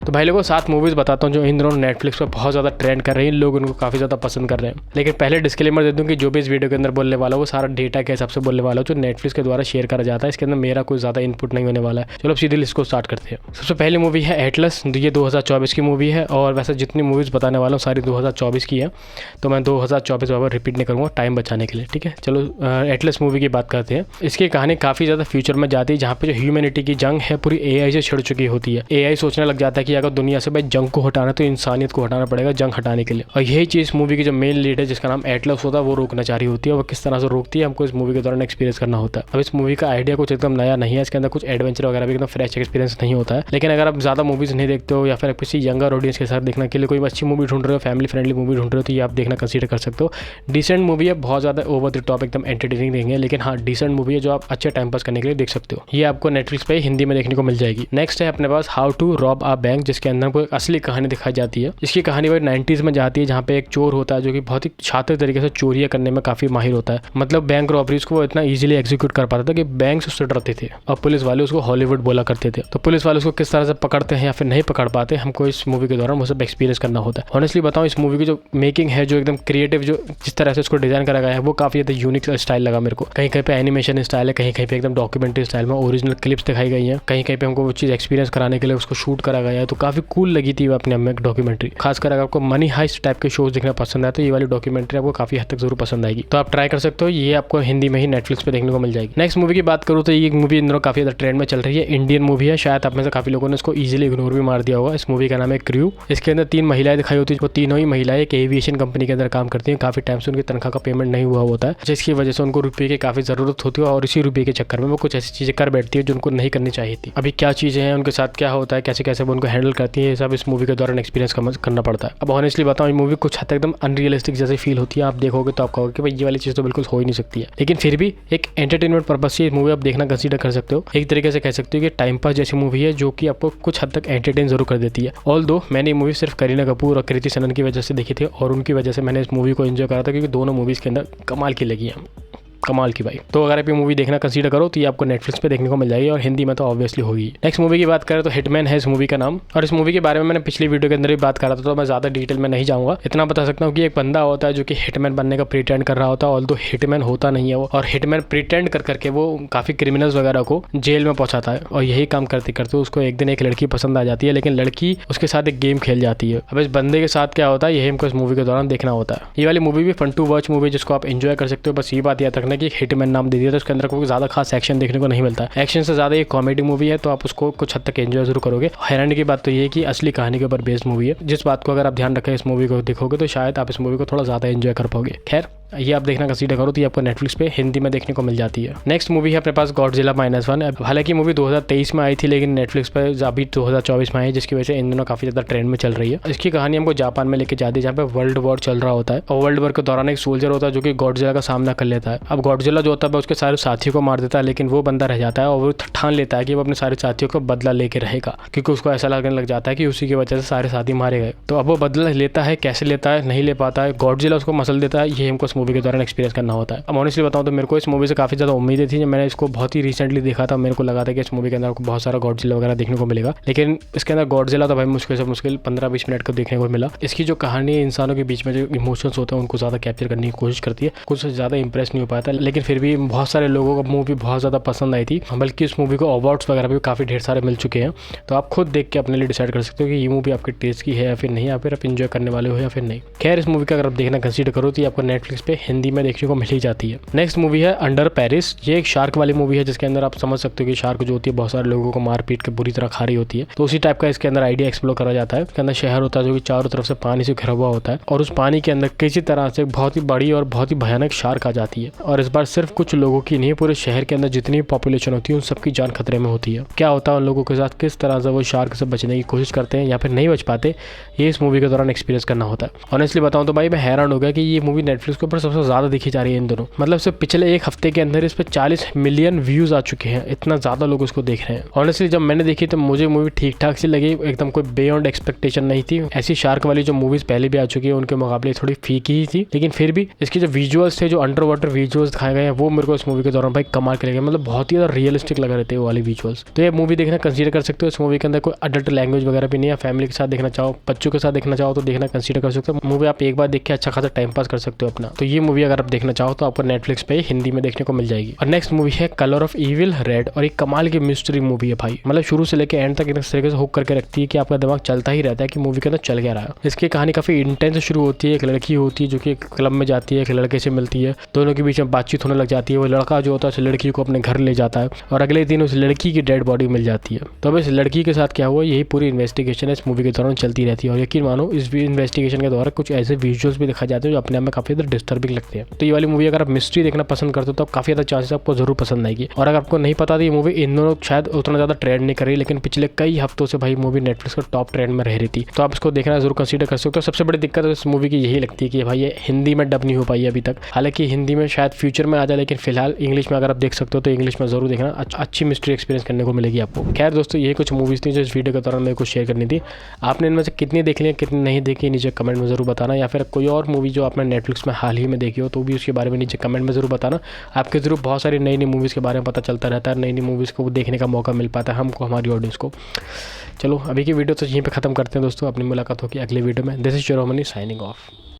तो भाई लोगों 7 मूवीज़ बताता हूँ जो इन दिनों नेटफ्लिक्स पर बहुत ज़्यादा ट्रेंड कर रही हैं, लोग उनको काफ़ी ज़्यादा पसंद कर रहे हैं। लेकिन पहले डिस्क्लेमर दे दूँ कि जो भी इस वीडियो के अंदर बोलने वाला हो वो सारा डेटा के हिसाब से बोलने वाला हो जो नेटफ्लिक्स के द्वारा शेयर करा जाता है। इसके अंदर मेरा कोई ज़्यादा इनपुट नहीं होने वाला है। चलो अब सीधे लिस्ट को स्टार्ट करते हैं। सबसे पहली मूवी है एटलस, ये 2024 की मूवी है और वैसे जितनी मूवीज़ बताने वाला हूँ सारी 2024 की है, तो मैं 2024 बार रिपीट नहीं करूँगा टाइम बचाने के लिए। ठीक है, चलो एटलस मूवी की बात करते हैं। इसकी कहानी काफ़ी ज़्यादा फ्यूचर में जाती है जहाँ पे जो ह्यूमैनिटी की जंग है पूरी एआई से छिड़ चुकी होती है। एआई सोचने लग जाता है कि अगर दुनिया से भाई जंग को हटाना तो इंसानियत को हटाना पड़ेगा जंग हटाने के लिए, और यही चीज़ मूवी की जो मेन लीड है जिसका नाम एटलस होता है वो रोकना चाह रही होती है। वो किस तरह से रोकती है हमको इस मूवी के दौरान एक्सपीरियंस करना होता है। अब इस मूवी का आइडिया कुछ एकदम नया नहीं है, इसके अंदर कुछ एडवेंचर वगैरह भी एकदम फ्रेश एक्सपीरियंस नहीं होता है। लेकिन अगर आप ज़्यादा मूवीज़ नहीं देखते हो या फिर किसी यंगर ऑडियंस के साथ देखने के लिए कोई अच्छी मूवी ढूंढ रहे हो, फैमिली फ्रेंडली मूवी ढूंढ रहे हो, तो ये आप देखना कंसीडर कर सकते हो। डिसेंट मूवी है, बहुत ज़्यादा ओवर द टॉप एकदम एंटरटेनिंग देंगे, लेकिन हाँ डिसेंट मूवी है जो आप अच्छे टाइम पास करने के लिए देख सकते हो। ये आपको नेटफ्लिक्स पे हिंदी में देखने को मिल जाएगी। नेक्स्ट है अपने पास how to rob a bank, जिसके अंदर कोई असली कहानी दिखाई जाती है। इसकी कहानी भाई 90s में जाती है जहाँ पे एक चोर होता है जो कि बहुत ही शातिर तरीके से चोरियां करने में काफी माहिर होता है। मतलब बैंक रॉबरीज को वो इतना इजीली एग्जीक्यूट कर पाता था कि बैंक उससे डरते थे और पुलिस वाले उसको हॉलीवुड बोला करते थे। तो पुलिस वाले उसको किस तरह से पकड़ते हैं या फिर नहीं पकड़ पाते, हमको इस मूवी के दौरान वो सब एक्सपीरियंस करना होता है। ऑनेस्टली बताऊं, इस मूवी की जो मेकिंग है, जो एकदम क्रिएटिव, जो जिस तरह से उसको डिजाइन करा गया है वो काफी ज्यादा यूनिक स्टाइल लगा मेरे को। कहीं कहीं पे एनिमेशन स्टाइल है, कहीं कहीं पे एकदम डॉक्यूमेंट्री स्टाइल में ओरिजिनल क्लिप्स दिखाई गई है, कहीं कहीं पे हमको वो चीज़ एक्सपीरियंस कराने के लिए उसको शूट करा गया है। तो काफी कूल लगी थी अपने में डॉक्यूमेंट्री। खासकर अगर आपको मनी हाइस्ट टाइप के शोज देखना पसंद है तो ये वाली डॉक्यूमेंट्री आपको काफी हद तक जरूर पसंद आएगी। तो आप ट्राई कर सकते हो, ये आपको हिंदी में ही नेटफ्लिक्स पे देखने को मिल जाएगी। नेक्स्ट मूवी की बात करूँ तो ये मूवी इन दिनों काफी ज्यादा ट्रेंड में चल रही है। इंडियन मूवी है, शायद आप में से काफी लोगों ने इसको इजीली इग्नोर भी मार दिया होगा। इस मूवी का नाम है क्रू। इसके अंदर 3 महिलाएं दिखाई होती है। वो तीनों ही महिलाएं एक एविएशन कंपनी के अंदर काम करती हैं। काफी टाइम से उनकी तनख्वाह का पेमेंट नहीं हुआ होता है, जिसकी वजह से उनको रुपये की काफी जरूरत होती है और इसी रुपये के चक्कर में वो कुछ ऐसी चीजें कर बैठती है जो उनको नहीं करनी चाहिए थी। अभी क्या चीजें हैं, उनके साथ क्या होता है, कैसे कैसे वो उनको हैंडल करती है, ये सब इस मूवी के दौरान एक्सपीरियंस करना पड़ता है। अब ऑनेस्टली बताऊं, ये मूवी कुछ हद तक एकदम अनरियलिस्टिक जैसे फील होती है। आप देखोगे तो आप कहोगे कि भाई ये वाली चीज़ तो बिल्कुल हो ही नहीं सकती है, लेकिन फिर भी एक एंटरटेनमेंट पर्पज से ये मूवी आप देखना कंसीडर कर सकते हो। एक तरीके से कह सकते हो कि टाइम पास जैसी मूवी है जो कि आपको कुछ हद तक एंटरटेन जरूर कर देती है। ऑल दो मैंने ये मूवी सिर्फ करीना कपूर और कृति सनन की वजह से देखी थी और उनकी वजह से मैंने इस मूवी को एंजॉय करा था, क्योंकि दोनों मूवीज़ के अंदर कमाल की लगी है, कमाल की भाई। तो अगर आप ये मूवी देखना कंसीडर करो तो ये आपको नेटफ्लिक्स पे देखने को मिल जाएगी और हिंदी में तो ऑब्वियसली होगी। नेक्स्ट मूवी की बात करें तो हिटमैन है इस मूवी का नाम, और इस मूवी के बारे में मैंने पिछली वीडियो के अंदर भी बात करा था, तो मैं ज़्यादा डिटेल में नहीं जाऊँगा। इतना बता सकता हूँ कि एक बंदा होता है जो कि हिटमैन बनने का प्रिटेंड कर रहा होता है, ऑल्दो हिटमैन होता नहीं है वो, और हिटमैन प्रिटेंड कर करके वो काफ़ी क्रिमिनल्स वगैरह को जेल में पहुँचाता है। और यही काम करते करते उसको एक दिन एक लड़की पसंद आ जाती है, लेकिन लड़की उसके साथ एक गेम खेल जाती है। अब इस बंदे के साथ क्या होता है यही हमको इस मूवी के दौरान देखना होता है। ये वाली मूवी भी फन टू वॉच मूवी जिसको आप एंजॉय कर सकते हो। बस ये बात याद रखना कि हिटमैन नाम दे दिया तो उसके अंदर कोई ज़्यादा खास एक्शन देखने को नहीं मिलता है। एक्शन से ज़्यादा ये कॉमेडी मूवी है, तो आप उसको कुछ हद तक एंजॉय जरूर करोगे। हैरानी की बात तो ये है कि असली कहानी के ऊपर बेस्ड मूवी है, जिस बात को अगर आप ध्यान रखें इस मूवी को देखोगे तो शायद आप इस मूवी को थोड़ा ज़्यादा एंजॉय कर पाओगे। खैर ये आप देखना कंसीडर करो तो ये आपको नेटफ्लिक्स पे हिंदी में देखने को मिल जाती है। नेक्स्ट मूवी है अपने पास गॉडजिला -1। हालांकि मूवी 2023 में आई थी, लेकिन नेटफ्लिक्स पे अभी 2024 में आई, जिसकी वजह से इन दिनों काफी ज्यादा ट्रेंड में चल रही है। इसकी कहानी हमको जापान में लेके जाती है जहाँ पे वर्ल्ड वॉर चल रहा होता है, और वर्ल्ड वॉर के दौरान एक सोल्जर होता है जो कि गॉडजिला का सामना कर लेता है। अब गॉडजिला जो होता है उसके सारे साथियों को मार देता है, लेकिन वो बंदा रह जाता है और वो ठान लेता है कि वो अपने सारे साथियों को बदला लेके रहेगा, क्योंकि उसको ऐसा लगने लग जाता है कि उसी की वजह से सारे साथी मारे गए। तो अब वो बदला लेता है, कैसे लेता है नहीं ले पाता है, गॉडजिला उसको मसल देता है। ये हमको इस मूवी के दौरान एक्सपीरियंस करना होता है। अब ऑनेस्टली बताऊं तो मेरे को इस मूवी से काफी ज्यादा उम्मीदें थी। जब मैंने इसको बहुत ही रिसेंटली देखा था, मेरे को लगा था कि इस मूवी के अंदर आपको बहुत सारा गॉडजिला वगैरह देखने को मिलेगा, लेकिन इसके अंदर गॉडजिला तो भाई मुश्किल से मुश्किल 15-20 मिनट को देखने को मिला। इसकी जो कहानी इंसानों के बीच में जो इमोशंस होते हैं उनको ज्यादा कैप्चर करने की कोशिश करती है, कुछ ज्यादा इंप्रेस नहीं हो पाया था, लेकिन फिर भी बहुत सारे लोगों को मूवी बहुत ज्यादा पसंद आई थी। बल्कि इस मूवी को अवार्ड्स वगैरह भी काफी ढेर सारे मिल चुके हैं। तो आप खुद देख के अपने लिए डिसाइड कर सकते हो कि ये मूवी आपके टेस्ट की है या फिर नहीं, या फिर आप इंजॉय करने वाले हो या फिर नहीं। खैर इस मूवी का अगर आप देखना कंसीडर करो तो ये आपको नेटफ्लिक्स पे हिंदी में देखने को मिल ही जाती है। नेक्स्ट मूवी है अंडर पेरिस। ये एक शार्क वाली मूवी है जिसके अंदर आप समझ सकते हो कि शार्क जो होती है बहुत सारे लोगों को मार पीट के बुरी तरह खा रही होती है। तो उसी टाइप का इसके अंदर आइडिया एक्सप्लोर करा जाता है। इसके अंदर शहर होता है जो कि चारों तरफ से पानी से घिरा हुआ होता है, और उस पानी के अंदर किसी तरह से बहुत ही बड़ी और बहुत ही भयानक शार्क आ जाती है। और इस बार सिर्फ कुछ लोगों की नहीं, पूरे शहर के अंदर जितनी पॉपुलेशन होती है उन सबकी जान खतरे में होती है। क्या होता है उन लोगों के साथ, किस तरह से वो शार्क से बचने की कोशिश करते हैं या फिर नहीं बच पाते, ये इस मूवी के दौरान एक्सपीरियंस करना होता है। ऑनेस्टली बताऊं तो भाई मैं हैरान हो गया कि ये मूवी नेटफ्लिक्स के ऊपर सबसे ज़्यादा देखी जा रही है इन दोनों। मतलब सिर्फ पिछले एक हफ्ते के अंदर इस पर 40 मिलियन व्यूज़ आ चुके हैं, इतना ज़्यादा लोग उसको देख रहे हैं। ऑनेस्टली जब मैंने देखी तो मुझे मूवी ठीक ठाक सी लगी, एकदम कोई बियॉन्ड एक्सपेक्टेशन नहीं थी। ऐसी शार्क वाली जो मूवीज़ पहले भी आ चुकी है उनके मुकाबले थोड़ी फीकी ही थी, लेकिन फिर भी इसके जो विजुअल्स थे, जो अंडर वाटर विजुअल्स दिखाए गए हैं, वो मेरे को इस मूवी के दौरान भाई कमाल के लगे। मतलब बहुत ही ज़्यादा रियलिस्टिक लग रहे थे वो वाली विजुअल्स। तो ये मूवी देखना कंसीडर कर सकते हो। इस मूवी के अंदर कोई अडल्ट लैंग्वेज वगैरह भी नहीं है। फैमिली के साथ देखना चाहो, बच्चों के साथ देखना चाहो तो देखना कंसीडर कर सकते हो। मूवी आप एक बार देख के अच्छा खासा टाइम पास कर सकते हो अपना। तो ये मूवी अगर आप देखना चाहो तो आपको नेटफ्लिक्स पे हिंदी में देखने को मिल जाएगी। और नेक्स्ट मूवी है कलर ऑफ इविल रेड, और एक कमाल की मिस्ट्री मूवी है भाई। मतलब शुरू से लेकर एंड तक इस तरीके से हुक करके रखती है कि आपका दिमाग चलता ही रहता है कि मूवी के अंदर चल क्या रहा है। इसकी कहानी काफी इंटेंस शुरू होती है। एक लड़की होती है जो कि क्लब में जाती है, एक लड़के से मिलती है, दोनों के बीच में बातचीत होने लग जाती है। वो लड़का जो होता है उस लड़की को अपने घर ले जाता है और अगले दिन उस लड़की की डेड बॉडी मिल जाती है। तो अब इस लड़की के साथ क्या हुआ, यही पूरी इन्वेस्टिगेशन है इस मूवी के दौरान चलती रहती है। और यकीन मानो इस इन्वेस्टिगेशन के दौरान कुछ ऐसे विजुअल्स भी दिखाए जाते हैं जो अपने आप में काफी ज़्यादा डिस्टर्बिंग लगते हैं। तो ये वाली मूवी अगर आप मिस्ट्री देखना पसंद करते हो तो काफी ज़्यादा चांसेस आपको जरूर पसंद आएगी। और अगर आपको नहीं पता तो ये मूवी इन दोनों शायद उतना ज़्यादा ट्रेंड नहीं कर रही, लेकिन पिछले कई हफ्तों से भाई मूवी नेटफ्लिक्स का टॉप ट्रेंड में रह रही थी। तो आप इसको देखना जरूर कंसीडर कर सकते हो। सबसे बड़ी दिक्कत इस मूवी की यही लगती है कि भाई ये हिंदी में डब नहीं हो पाई अभी तक। हालांकि हिंदी में शायद फ्यूचर में आ जाए, लेकिन फिलहाल इंग्लिश में अगर आप देख सकते हो तो इंग्लिश में जरूर देखना, अच्छी मिस्ट्री एक्सपीरियंस करने को मिलेगी आपको। खैर दोस्तों, ये कुछ मूवीज़ थी जो इस वीडियो के दौरान मेरे को शेयर करनी थी। आपने इनमें से कितनी देख ली, कितनी नहीं देखी, नीचे कमेंट में जरूर बताना। या फिर कोई और मूवी जो आपने नेटफ्लिक्स में हाल ही में देखी हो तो भी उसके बारे में नीचे कमेंट में जरूर बताना। आपके जरूर बहुत सारी नई नई मूवीज़ के बारे में पता चलता रहता है, नई नई मूवीज़ को देखने का मौका मिल पाता है हमको, हमारी ऑडियंस को। चलो अभी की वीडियो तो यहीं पे ख़त्म करते हैं दोस्तों। अपनी मुलाकात होगी अगले वीडियो में। This is your Romani signing off.